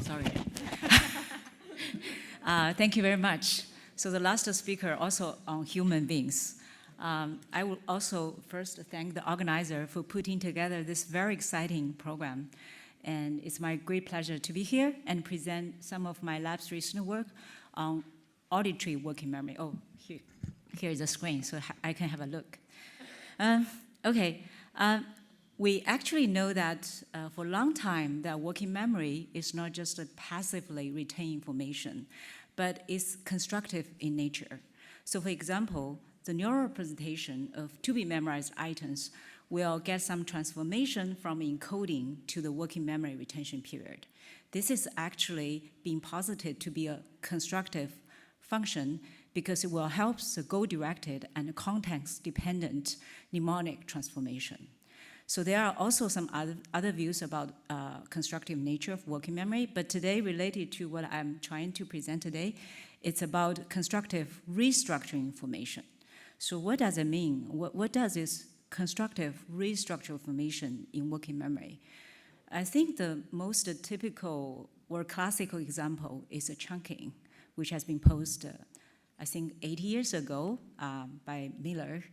sorry. Thank you very much. So the last speaker also on human beings. I will also first thank the organizer for putting together this very exciting program. And it's my great pleasure to be here and present some of my lab's recent work on auditory working memory. Oh, here is a screen, so I can have a look. Okay, we actually know that for a long time that working memory is not just a passively retain information, but is constructive in nature. So for example, the neural representation of to be memorized items will get some transformation from encoding to the working memory retention period. This is actually being posited to be a constructive function because it will help the goal-directed and context-dependent mnemonic transformation. So there are also some other views about constructive nature of working memory, but today related to what I'm trying to present today, it's about constructive restructuring information. So what does it mean? What does this constructive restructure information in working memory? I think the most typical or classical example is a chunking, which has been posed, I think, 80 years ago by Miller.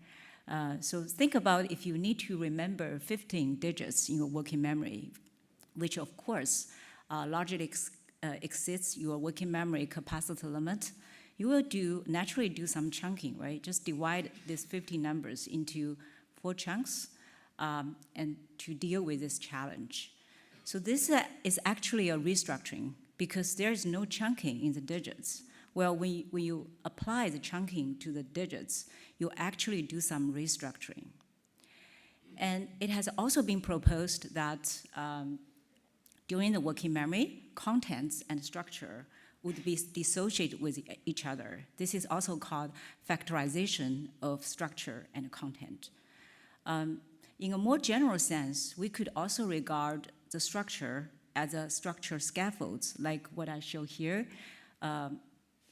So think about if you need to remember 15 digits in your working memory, which of course largely exceeds your working memory capacity limit, you will naturally do some chunking, right? Just divide these 50 numbers into 4 chunks and to deal with this challenge. So this is actually a restructuring because there is no chunking in the digits. Well, when you apply the chunking to the digits, you actually do some restructuring. And it has also been proposed that during the working memory, contents and structure would be dissociated with each other. This is also called factorization of structure and content. In a more general sense, we could also regard the structure as a structure scaffolds, like what I show here,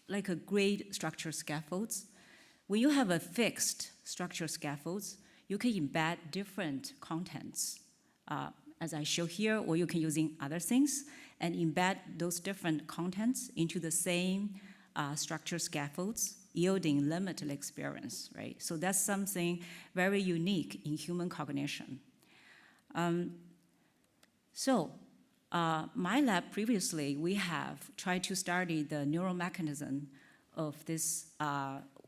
like a grade structure scaffolds. When you have a fixed structure scaffolds, you can embed different contents, as I show here, or you can using other things, and embed those different contents into the same structure scaffolds, yielding limited experience, right? So that's something very unique in human cognition. My lab previously, we have tried to study the neural mechanism of this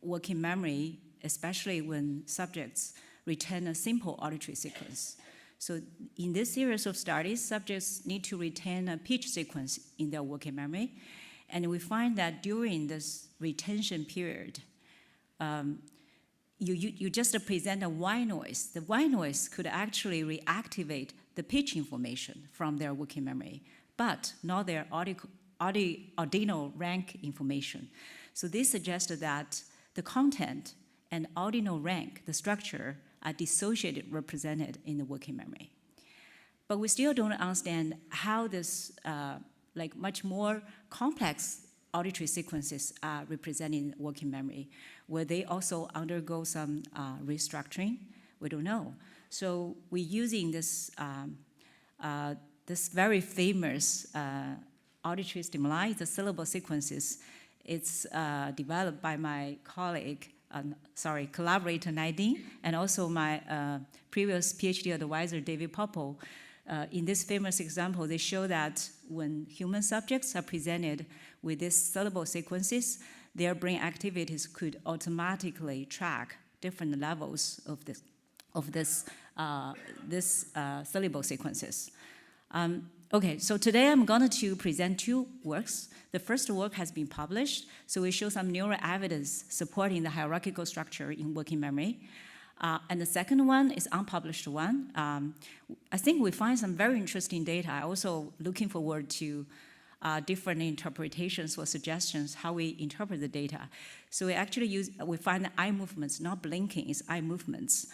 working memory, especially when subjects retain a simple auditory sequence. So in this series of studies, subjects need to retain a pitch sequence in their working memory. And we find that during this retention period, you just present a white noise. The white noise could actually reactivate the pitch information from their working memory, but not their ordinal rank information. So this suggests that the content and ordinal rank, the structure, are dissociated, represented in the working memory. But we still don't understand how this, like much more complex auditory sequences are represented in working memory. Will they also undergo some restructuring? We don't know. So we're using this, this very famous auditory stimuli, the syllable sequences. It's developed by my colleague, collaborator Nadine, and also my previous PhD advisor, David Popple. In this famous example, they show that when human subjects are presented with these syllable sequences, their brain activities could automatically track different levels of this syllable sequences. Okay, so today I'm going to present 2 works. The first work has been published, so we show some neural evidence supporting the hierarchical structure in working memory. And the second one is unpublished one. I think we find some very interesting data. I'm also looking forward to different interpretations or suggestions how we interpret the data. So we find the eye movements, not blinking, it's eye movements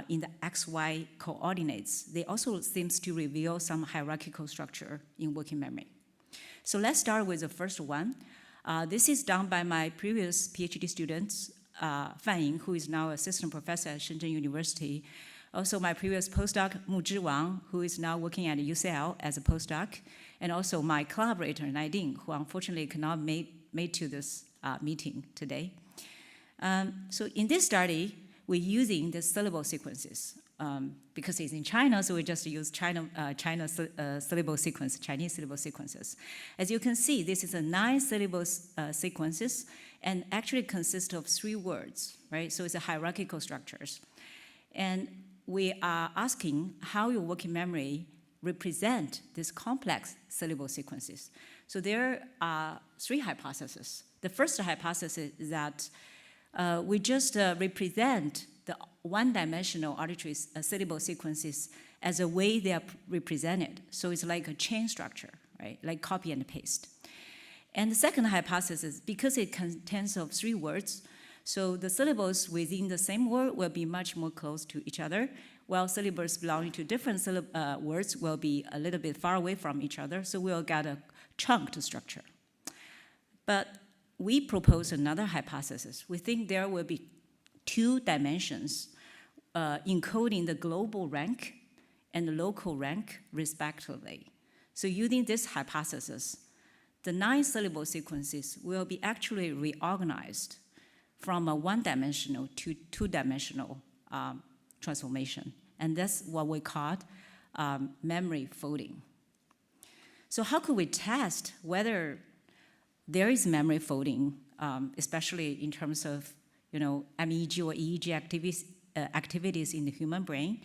in the XY coordinates. They also seems to reveal some hierarchical structure in working memory. So let's start with the first one. This is done by my previous PhD student, Fan Ying, who is now assistant professor at Shenzhen University. Also my previous postdoc, Mu Zhiwang, who is now working at UCL as a postdoc. and also my collaborator, Nadine, who unfortunately cannot make to this meeting today. So in this study, we're using the syllable sequences. Because it's in China, so we just use syllable sequence, Chinese syllable sequences. As you can see, this is a 9 syllable sequences, and actually consists of 3 words, right? So it's a hierarchical structures. And we are asking how your working memory represent these complex syllable sequences. So there are 3 hypotheses. The first hypothesis is that we just represent the one-dimensional auditory syllable sequences as a way they are represented. So it's like a chain structure, right? Like copy and paste. And the second hypothesis, because it contains of 3 words, so the syllables within the same word will be much more close to each other, while syllables belonging to different words will be a little bit far away from each other, so we'll get a chunked structure. But we propose another hypothesis. We think there will be 2 dimensions encoding the global rank and the local rank respectively. So using this hypothesis, the 9 syllable sequences will be actually reorganized from a 1-dimensional to 2-dimensional transformation. And that's what we call memory folding. So how could we test whether there is memory folding, especially in terms of MEG or EEG activities in the human brain?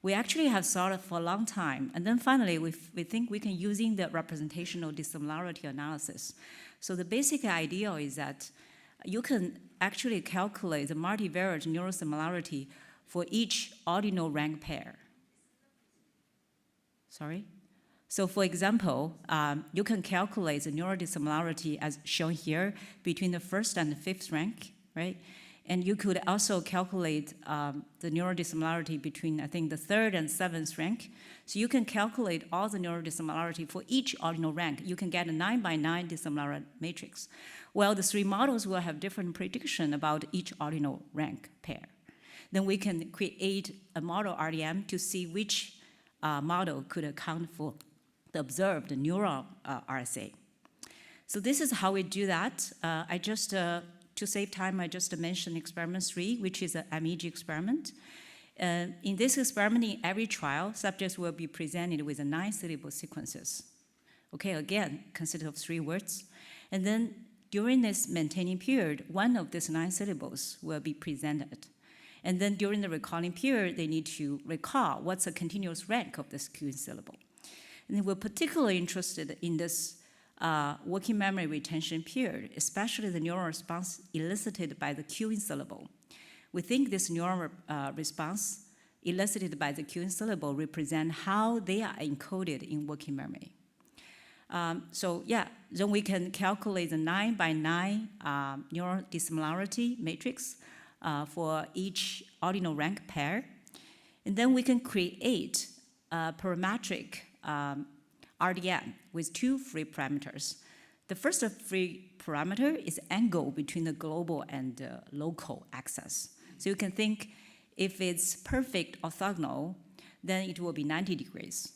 We actually have thought for a long time, and then finally we think we can using the representational dissimilarity analysis. So the basic idea is that you can actually calculate the multivariate neural similarity for each ordinal rank pair. Sorry? So for example, you can calculate the neural dissimilarity as shown here between the 1st and the 5th rank, right? And you could also calculate the neural dissimilarity between, I think, the 3rd and 7th rank. So you can calculate all the neural dissimilarity for each ordinal rank. You can get a 9x9 dissimilarity matrix. Well, the 3 models will have different prediction about each ordinal rank pair. Then we can create a model RDM to see which model could account for the observed neural RSA. So this is how we do that. To save time, I just mentioned experiment 3, which is an MEG experiment. In this experiment, in every trial, subjects will be presented with 9 syllable sequences. Okay, again, consist of 3 words. And then during this maintaining period, one of these 9 syllables will be presented. And then during the recalling period, they need to recall what's the continuous rank of this cueing syllable. And we're particularly interested in this working memory retention period, especially the neural response elicited by the cueing syllable. We think this neural response elicited by the cueing syllable represent how they are encoded in working memory. So yeah, then we can calculate the 9x9 neural dissimilarity matrix for each ordinal rank pair. And then we can create a parametric RDM with 2 free parameters. The first free parameter is angle between the global and the local axis. So you can think if it's perfect orthogonal, then it will be 90 degrees.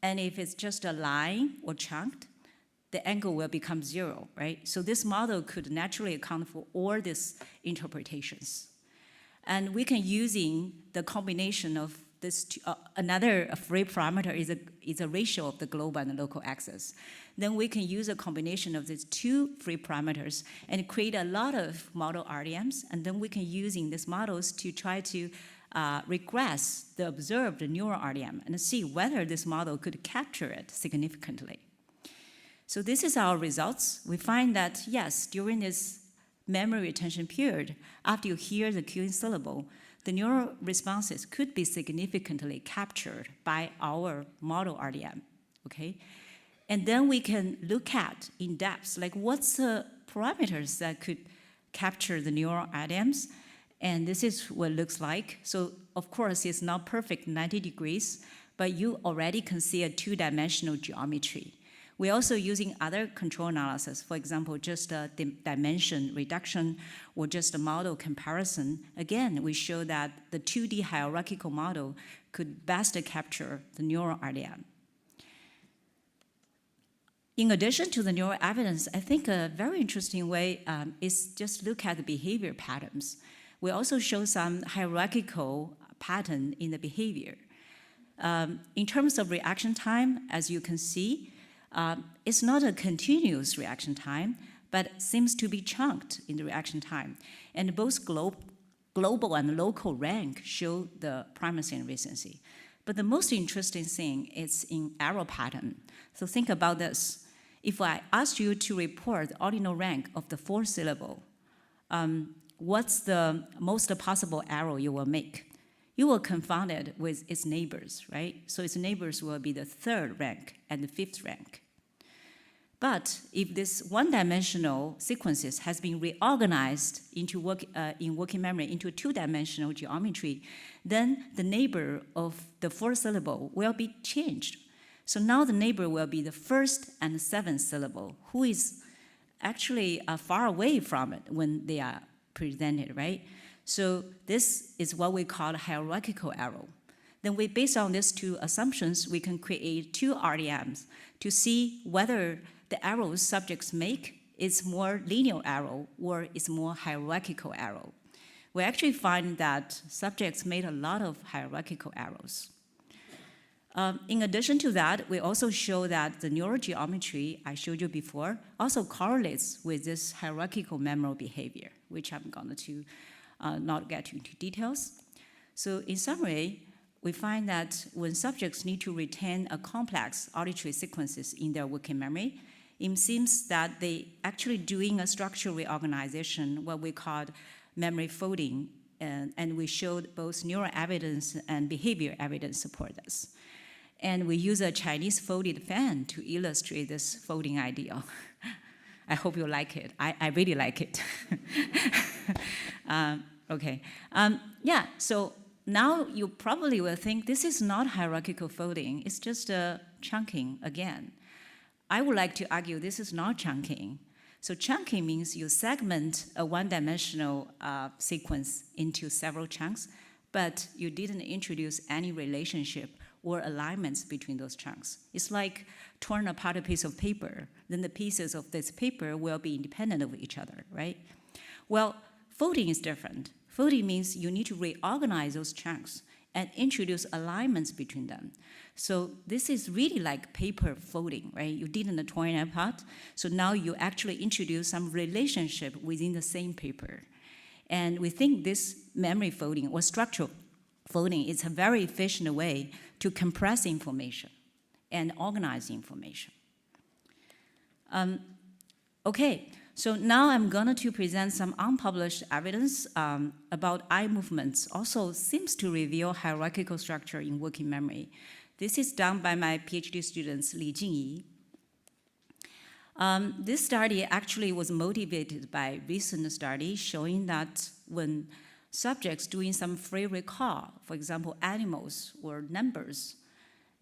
And if it's just a line or chunked, the angle will become 0, right? So this model could naturally account for all these interpretations. And we can using the combination of this, another free parameter is a ratio of the global and the local axis. Then we can use a combination of these 2 free parameters and create a lot of model RDMs, and then we can using these models to try to regress the observed neural RDM and see whether this model could capture it significantly. So this is our results. We find that yes, during this memory retention period, after you hear the cueing syllable, the neural responses could be significantly captured by our model RDM, okay? And then we can look at in depth, like what's the parameters that could capture the neural RDMs, and this is what it looks like. So of course, it's not perfect 90 degrees, but you already can see a 2-dimensional geometry. We're also using other control analysis, for example, just a dimension reduction or just a model comparison. Again, we show that the 2D hierarchical model could best capture the neural RDM. In addition to the neural evidence, I think a very interesting way is just look at the behavior patterns. We also show some hierarchical pattern in the behavior. In terms of reaction time, as you can see, it's not a continuous reaction time, but seems to be chunked in the reaction time. And both global and local rank show the primacy and recency. But the most interesting thing is in arrow pattern. So think about this. If I asked you to report the ordinal rank of the 4th syllable, what's the most possible arrow you will make? You will confound it with its neighbors, right? So its neighbors will be the 3rd rank and the 5th rank. But if this one-dimensional sequences has been reorganized into in working memory into 2-dimensional geometry, then the neighbor of the 4th syllable will be changed. So now the neighbor will be the 1st and 7th syllable, who is actually far away from it when they are presented, right? So this is what we call a hierarchical arrow. Then based on these 2 assumptions, we can create 2 RDMs to see whether the arrows subjects make is more linear arrow or is more hierarchical arrow. We actually find that subjects made a lot of hierarchical arrows. In addition to that, we also show that the neural geometry I showed you before also correlates with this hierarchical memorial behavior, which I'm going to not get into details. So in summary, we find that when subjects need to retain a complex auditory sequences in their working memory, it seems that they actually doing a structural reorganization, what we call memory folding, and we showed both neural evidence and behavior evidence support this. And we use a Chinese folded fan to illustrate this folding idea. I hope you like it. I really like it. Okay. Yeah, so now you probably will think this is not hierarchical folding. It's just a chunking again. I would like to argue this is not chunking. So chunking means you segment a one-dimensional sequence into several chunks, but you didn't introduce any relationship or alignments between those chunks. It's like torn apart a piece of paper. Then the pieces of this paper will be independent of each other, right? Well, folding is different. Folding means you need to reorganize those chunks and introduce alignments between them. So this is really like paper folding, right? You didn't torn it apart, so now you actually introduce some relationship within the same paper. And we think this memory folding or structural folding is a very efficient way to compress information and organize information. Okay, so now I'm going to present some unpublished evidence about eye movements. Also seems to reveal hierarchical structure in working memory. This is done by my PhD students, Li Jingyi. This study actually was motivated by recent study showing that when subjects doing some free recall, for example, animals or numbers,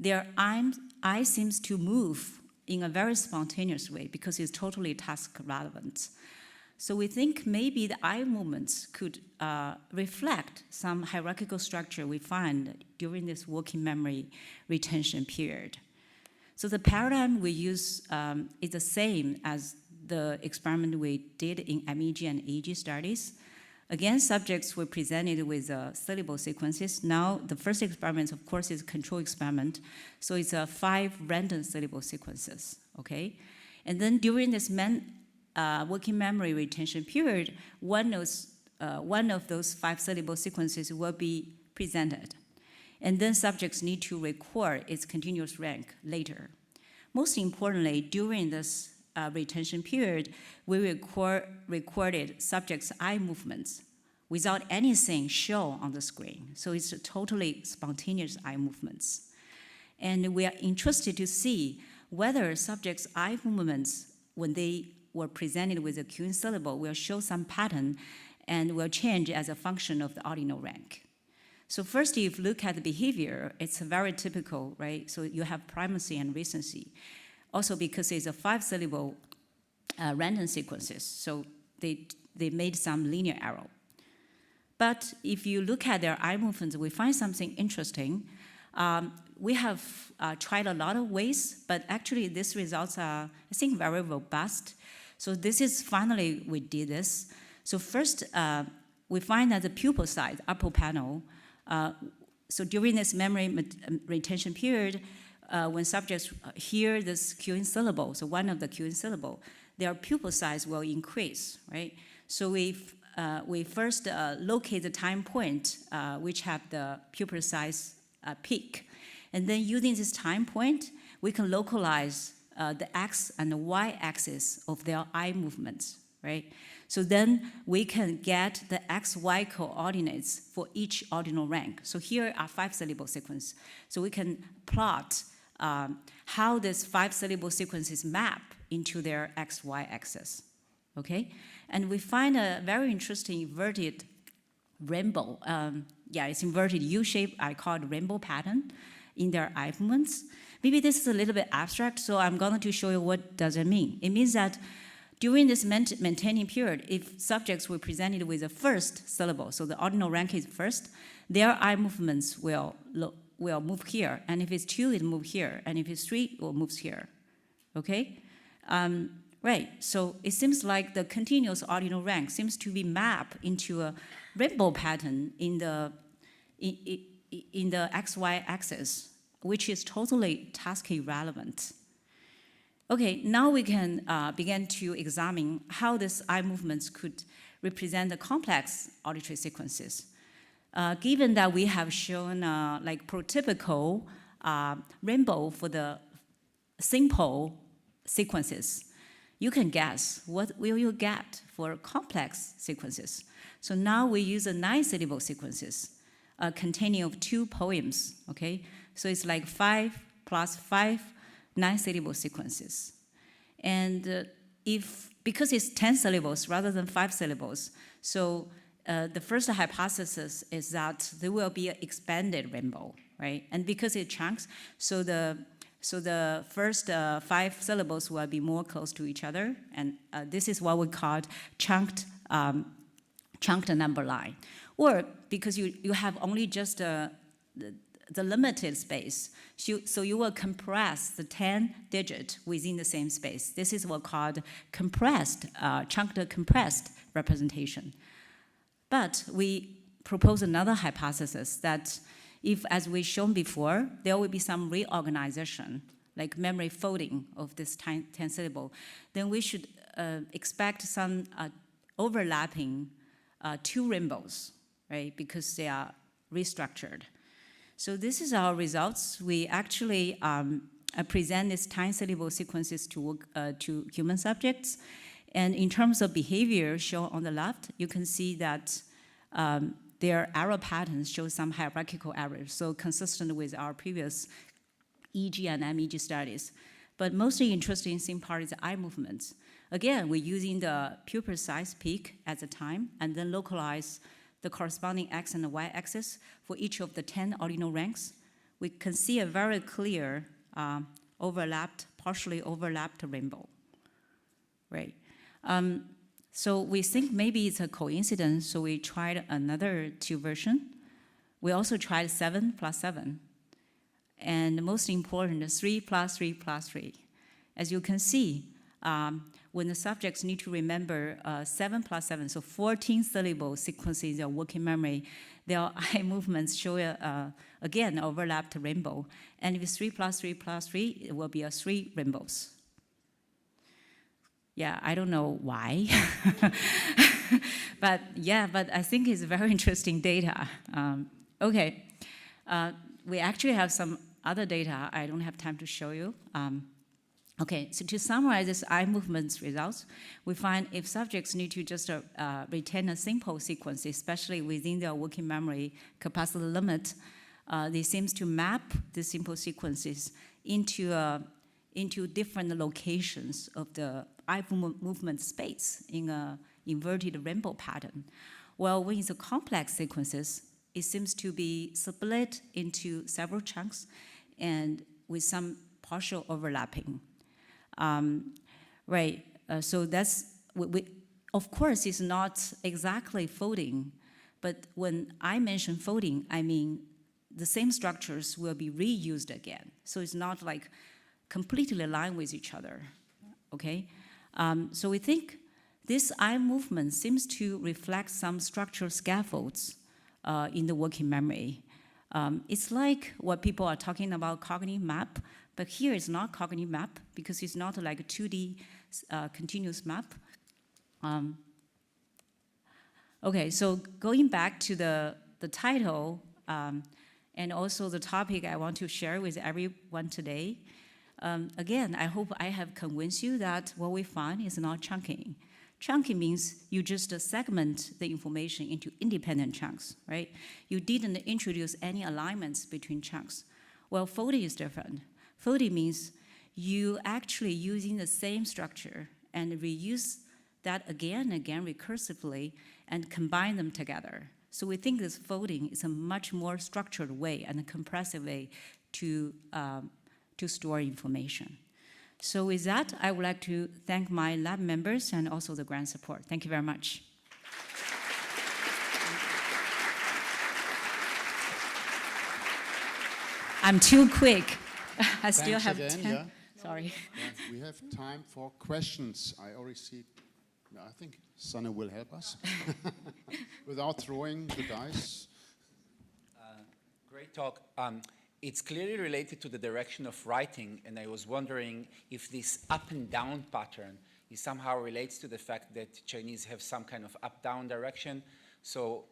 their eye seems to move in a very spontaneous way because it's totally task relevant. So we think maybe the eye movements could reflect some hierarchical structure we find during this working memory retention period. So the paradigm we use is the same as the experiment we did in MEG and EEG studies. Again, subjects were presented with syllable sequences. Now, the first experiment, of course, is a control experiment. So it's 5 random syllable sequences, okay? And then during this working memory retention period, one of those 5 syllable sequences will be presented. And then subjects need to record its continuous rank later. Most importantly, during this retention period, we recorded subjects' eye movements without anything shown on the screen. So it's totally spontaneous eye movements. And we are interested to see whether subjects' eye movements, when they were presented with a cueing syllable, will show some pattern and will change as a function of the ordinal rank. So first, if you look at the behavior, it's very typical, right? So you have primacy and recency. Also because it's a 5-syllable random sequences, so they made some linear arrow. But if you look at their eye movements, we find something interesting. we have tried a lot of ways, but actually these results are, I think, very robust. So this is finally we did this. So first, we find that the pupil size, upper panel, so during this memory retention period, when subjects hear this cueing syllable, so one of the cueing syllable, their pupil size will increase, right? So we first locate the time point which have the pupil size peak. And then using this time point, we can localize the x and the y axis of their eye movements, right? So then we can get the x, y coordinates for each ordinal rank. So here are 5 syllable sequence. So we can plot how this 5 syllable sequences map into their x, y axis, okay? And we find a very interesting inverted rainbow. It's inverted U-shape, I call it rainbow pattern in their eye movements. Maybe this is a little bit abstract, so I'm going to show you what does it mean. It means that during this maintaining period, if subjects were presented with the first syllable, so the ordinal rank is first, their eye movements will move here. And if it's 2, it will move here. And if it's 3, it will move here. Okay? Right, so it seems like the continuous ordinal rank seems to be mapped into a rainbow pattern in the XY axis, which is totally task irrelevant. Okay, now we can begin to examine how these eye movements could represent the complex auditory sequences. Given that we have shown like prototypical rainbow for the simple sequences, you can guess what will you get for complex sequences. So now we use a 9 syllable sequences containing of 2 poems, okay? So it's like 5 plus 5, 9 syllable sequences. And because it's 10 syllables rather than 5 syllables, so the first hypothesis is that there will be an expanded rainbow, right? And because it chunks, so the first 5 syllables will be more close to each other, and this is what we call chunked number line. Or because you have only just the limited space, so you will compress the 10 digit within the same space. This is what's called compressed, chunked compressed representation. But we propose another hypothesis that if, as we've shown before, there will be some reorganization, like memory folding of this 10 syllable, then we should expect some overlapping 2 rainbows, right? Because they are restructured. So this is our results. We actually present these 10 syllable sequences to human subjects. And in terms of behavior shown on the left, you can see that their error patterns show some hierarchical errors, so consistent with our previous EG and MEG studies. But mostly interesting thing part is the eye movements. Again, we're using the pupil size peak at the time, and then localize the corresponding x and the y axis for each of the 10 ordinal ranks. We can see a very clear partially overlapped rainbow, right? So we think maybe it's a coincidence, so we tried another 2 version. We also tried 7 plus 7. And most important, 3 plus 3 plus 3. As you can see, when the subjects need to remember 7 plus 7, so 14 syllable sequences of working memory, their eye movements show, again, overlapped rainbow. And if it's 3 plus 3 plus 3, it will be 3 rainbows. Yeah, I don't know why. but I think it's very interesting data. Okay, we actually have some other data I don't have time to show you. Okay, so to summarize this eye movements results, we find if subjects need to just retain a simple sequence, especially within their working memory capacity limit, they seem to map the simple sequences into different locations of the eye movement space in an inverted rainbow pattern. Well, when it's a complex sequences, it seems to be split into several chunks and with some partial overlapping. So that's, of course, it's not exactly folding, but when I mention folding, I mean the same structures will be reused again. So it's not like completely aligned with each other, okay? So we think this eye movement seems to reflect some structural scaffolds in the working memory. It's like what people are talking about cognitive map, but here it's not cognitive map because it's not like a 2D continuous map. Okay, so going back to the title and also the topic I want to share with everyone today, again, I hope I have convinced you that what we find is not chunking. Chunking means you just segment the information into independent chunks, right? You didn't introduce any alignments between chunks. Well, folding is different. Folding means you actually using the same structure and reuse that again and again recursively and combine them together. So we think this folding is a much more structured way and a compressive way to store information. So with that, I would like to thank my lab members and also the grant support. Thank you very much. I'm too quick. I still have again, 10. yeah. Sorry. Yeah, we have time for questions. I already see, I think Sanne will help us without throwing the dice. Great talk. It's clearly related to the direction of writing, and I was wondering if this up and down pattern is somehow relates to the fact that Chinese have some kind of up-down direction. So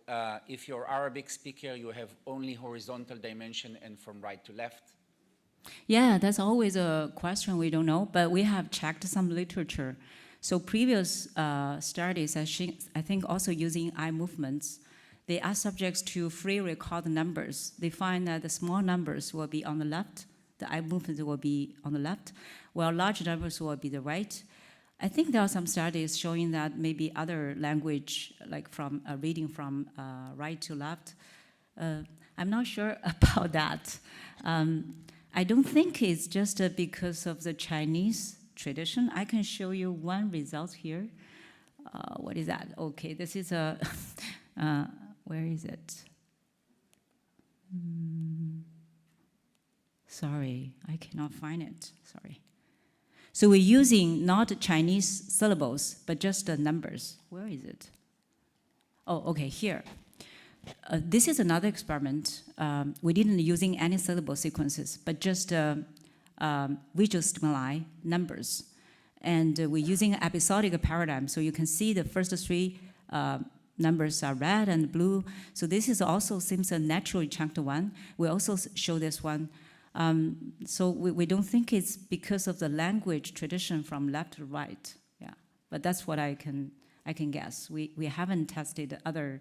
if you're Arabic speaker, you have only horizontal dimension and from right to left. Yeah, that's always a question we don't know, but we have checked some literature. So previous studies, I think also using eye movements, they ask subjects to free record the numbers. They find that the small numbers will be on the left, the eye movements will be on the left, while large numbers will be the right. I think there are some studies showing that maybe other language, like from reading from right to left, I'm not sure about that. I don't think it's just because of the Chinese tradition. I can show you one result here. What is that? Okay, this is a, where is it? Sorry, I cannot find it, sorry. So we're using not Chinese syllables, but just the numbers. Where is it? Oh, okay, here. This is another experiment. We didn't using any syllable sequences, but just visual stimuli, numbers. And we're using an episodic paradigm, so you can see the first three numbers are red and blue. So this is also seems a naturally chunked one. We also show this one. So we don't think it's because of the language tradition from left to right. Yeah, but that's what I can guess. We haven't tested other,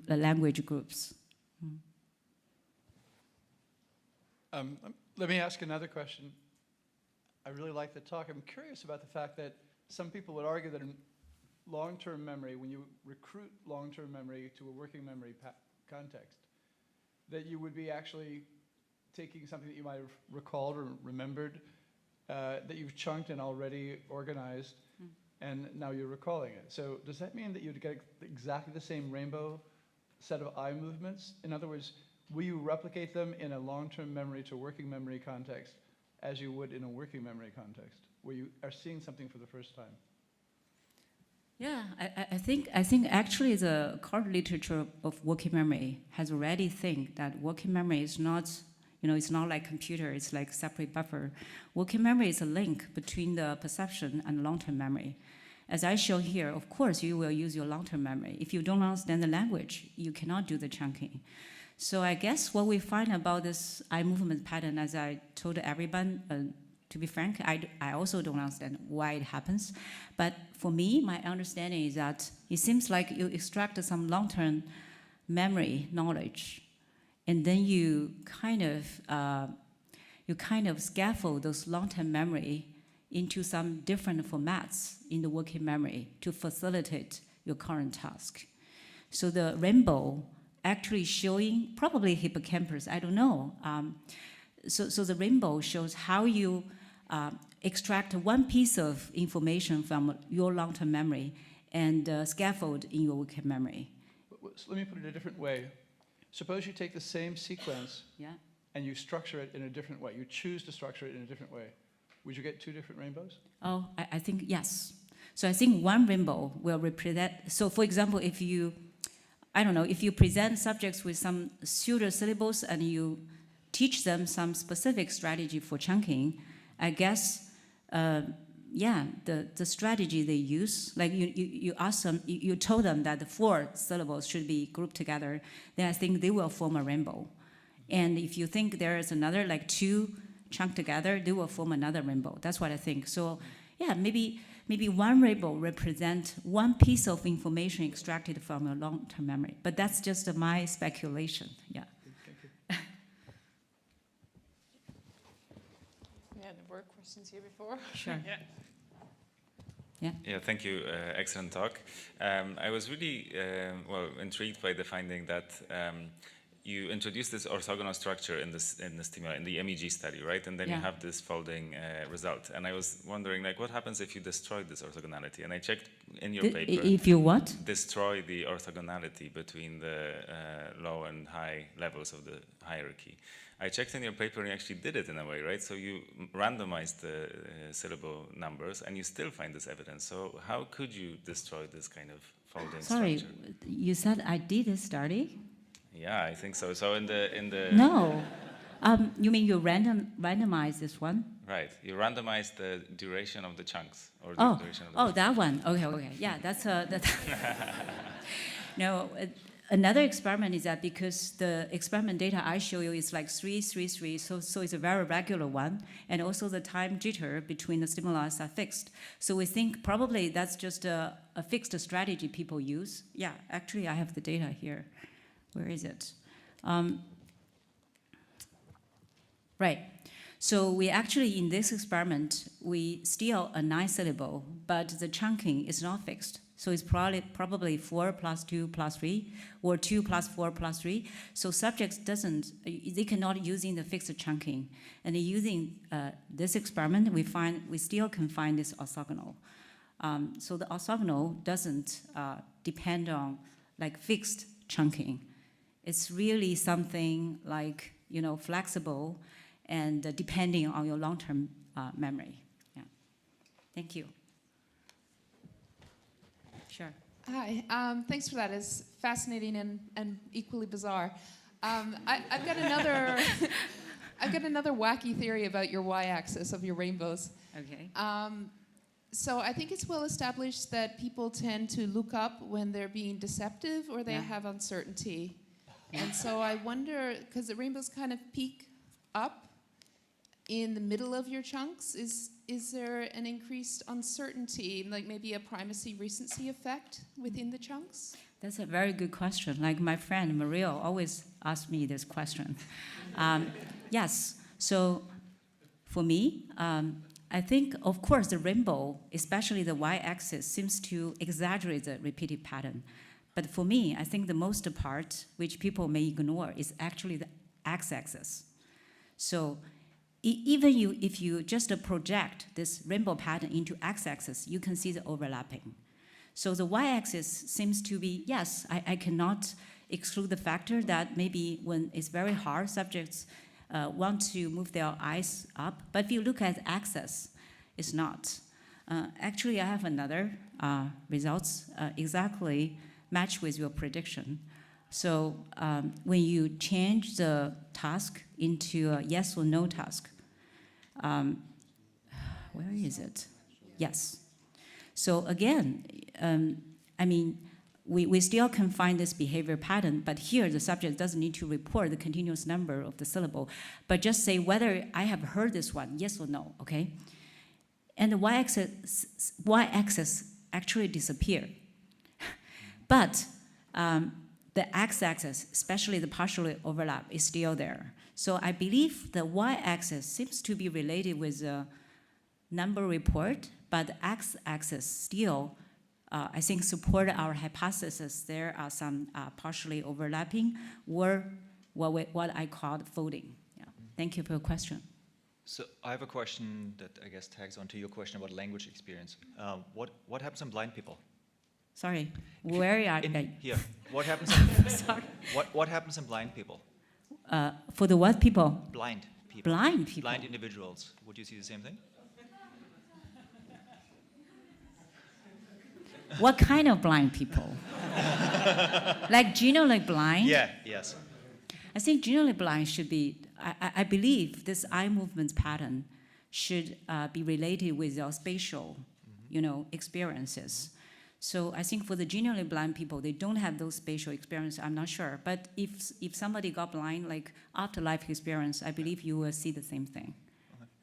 language groups. Let me ask another question. I really like the talk. I'm curious about the fact that some people would argue that in long-term memory, when you recruit long-term memory to a working memory context, that you would be actually taking something that you might have recalled or remembered, that you've chunked and already organized, and now you're recalling it. So does that mean that you'd get exactly the same rainbow set of eye movements? In other words, will you replicate them in a long-term memory to working memory context as you would in a working memory context, where you are seeing something for the first time? Yeah, I think actually the current literature of working memory has already think that working memory is not, it's not like computer, it's like separate buffer. Working memory is a link between the perception and long-term memory. As I show here, of course, you will use your long-term memory. If you don't understand the language, you cannot do the chunking. So I guess what we find about this eye movement pattern, as I told everyone, to be frank, I also don't understand why it happens. But for me, my understanding is that it seems like you extract some long-term memory knowledge, and then you kind of scaffold those long-term memory into some different formats in the working memory to facilitate your current task. So the rainbow actually showing, probably hippocampus, I don't know. So the rainbow shows how you extract one piece of information from your long-term memory and scaffold in your working memory. So let me put it a different way. Suppose you take the same sequence Yeah. and you structure it in a different way. You choose to structure it in a different way. Would you get two different rainbows? Oh, I think yes. So I think one rainbow will represent, so for example, if you, I don't know, if you present subjects with some pseudo syllables and you teach them some specific strategy for chunking, I guess, yeah, the strategy they use, like you ask them, you told them that the 4 syllables should be grouped together, then I think they will form a rainbow. And if you think there is another, like 2 chunked together, they will form another rainbow. That's what I think. So yeah, maybe one rainbow represents one piece of information extracted from a long-term memory. But that's just my speculation, yeah. Yeah, there were questions here before. Sure. Yeah. Yeah, thank you. Excellent talk. I was really intrigued by the finding that you introduced this orthogonal structure in the stimuli, in the MEG study, right? And then you have this folding result. And I was wondering, like, what happens if you destroy this orthogonality? And I checked in your paper. If you what? Destroy the orthogonality between the low and high levels of the hierarchy. I checked in your paper and you actually did it in a way, right? So you randomized the syllable numbers and you still find this evidence. So how could you destroy this kind of folding Sorry, structure? you said I did a study? Yeah, I think so. So in the No. You mean you randomize this one? right, you randomize the duration of the chunks or the duration of the that one. Okay. Yeah, that's No, another experiment is that because the experiment data I show you is like 3, 3, 3, so it's a very regular one, and also the time jitter between the stimulus are fixed. So we think probably that's just a fixed strategy people use. Yeah, actually I have the data here. Where is it? Right. So we actually, in this experiment, we steal a 9 syllable, but the chunking is not fixed. So it's probably 4 plus 2 plus 3, or 2 plus 4 plus 3. So subjects they cannot using the fixed chunking. And using this experiment, we still can find this orthogonal. So the orthogonal doesn't depend on like fixed chunking. It's really something like, flexible and depending on your long-term memory. Yeah. Thank you. Sure. Hi, thanks for that. It's fascinating and equally bizarre. I've got another, I've got another wacky theory about your y-axis of your rainbows. Okay. So I think it's well established that people tend to look up when they're being deceptive or they have uncertainty. And so I wonder, because the rainbows kind of peak up in the middle of your chunks, is there an increased uncertainty, like maybe a primacy recency effect within the chunks? That's a very good question. Like my friend Maria always asks me this question. Yes, so for me, I think, of course, the rainbow, especially the y-axis, seems to exaggerate the repeated pattern. But for me, I think the most part, which people may ignore, is actually the x-axis. So even if you just project this rainbow pattern into x-axis, you can see the overlapping. So the y-axis seems to be, yes, I cannot exclude the factor that maybe when it's very hard, subjects want to move their eyes up. But if you look at the axis, it's not. Actually, I have another results exactly match with your prediction. So when you change the task into a yes or no task, where is it? Yes. So again, I mean, we still can find this behavior pattern, but here the subject doesn't need to report the continuous number of the syllable, but just say whether I have heard this one, yes or no, okay? And the y-axis actually disappear. But the x-axis, especially the partial overlap, is still there. So I believe the y-axis seems to be related with the number report, but the x-axis still, I think, support our hypothesis. There are some partially overlapping, or what I call folding. Yeah. Thank you for your question. So I have a question that I guess tags onto your question about language experience. What happens in blind people? Sorry, where are Here, what happens? Sorry. What happens in blind people? For the what people? Blind people. Blind people. Blind individuals. Would you see the same thing? What kind of blind people? Like generally blind? Yeah. Yes. I think generally blind should be, I believe this eye movement pattern should be related with your spatial, experiences. So I think for the generally blind people, they don't have those spatial experiences, I'm not sure. But if somebody got blind, like afterlife experience, I believe you will see the same thing.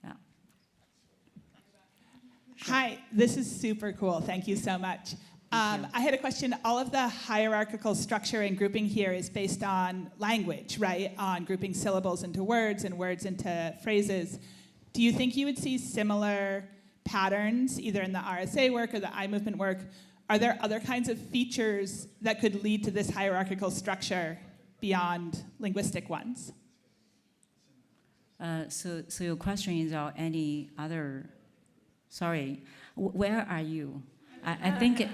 Yeah. Hi, this is super cool. Thank you so much. I had a question. All of the hierarchical structure and grouping here is based on language, right? On grouping syllables into words and words into phrases. Do you think you would see similar patterns either in the RSA work or the eye movement work? Are there other kinds of features that could lead to this hierarchical structure beyond linguistic ones? So your question is about any other, sorry, where are you? I think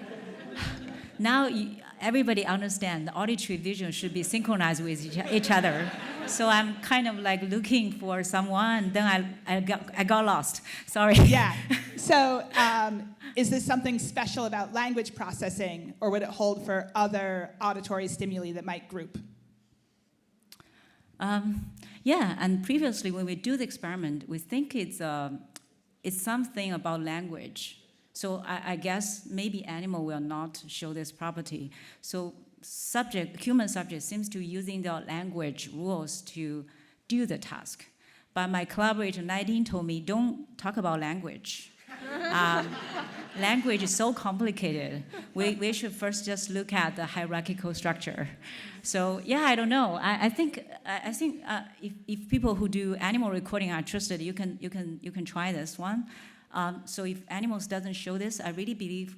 now everybody understands the auditory vision should be synchronized with each other. So I'm kind of like looking for someone, then I got lost, sorry. Yeah, so is this something special about language processing, or would it hold for other auditory stimuli that might group? Yeah, and previously when we do the experiment, we think it's something about language. So I guess maybe animal will not show this property. So human subject seems to be using the language rules to do the task. But my collaborator Nadine told me, don't talk about language. Language is so complicated. We should first just look at the hierarchical structure. So yeah, I don't know. I think if people who do animal recording are interested, you can try this one. So if animals doesn't show this, I really believe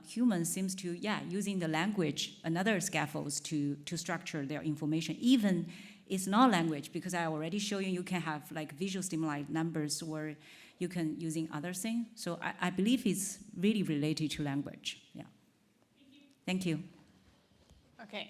humans seems to using the language, another scaffolds to structure their information. Even it's not language, because I already showed you can have like visual stimuli numbers, or you can using other things. So I believe it's really related to language. Yeah. Thank you. Okay.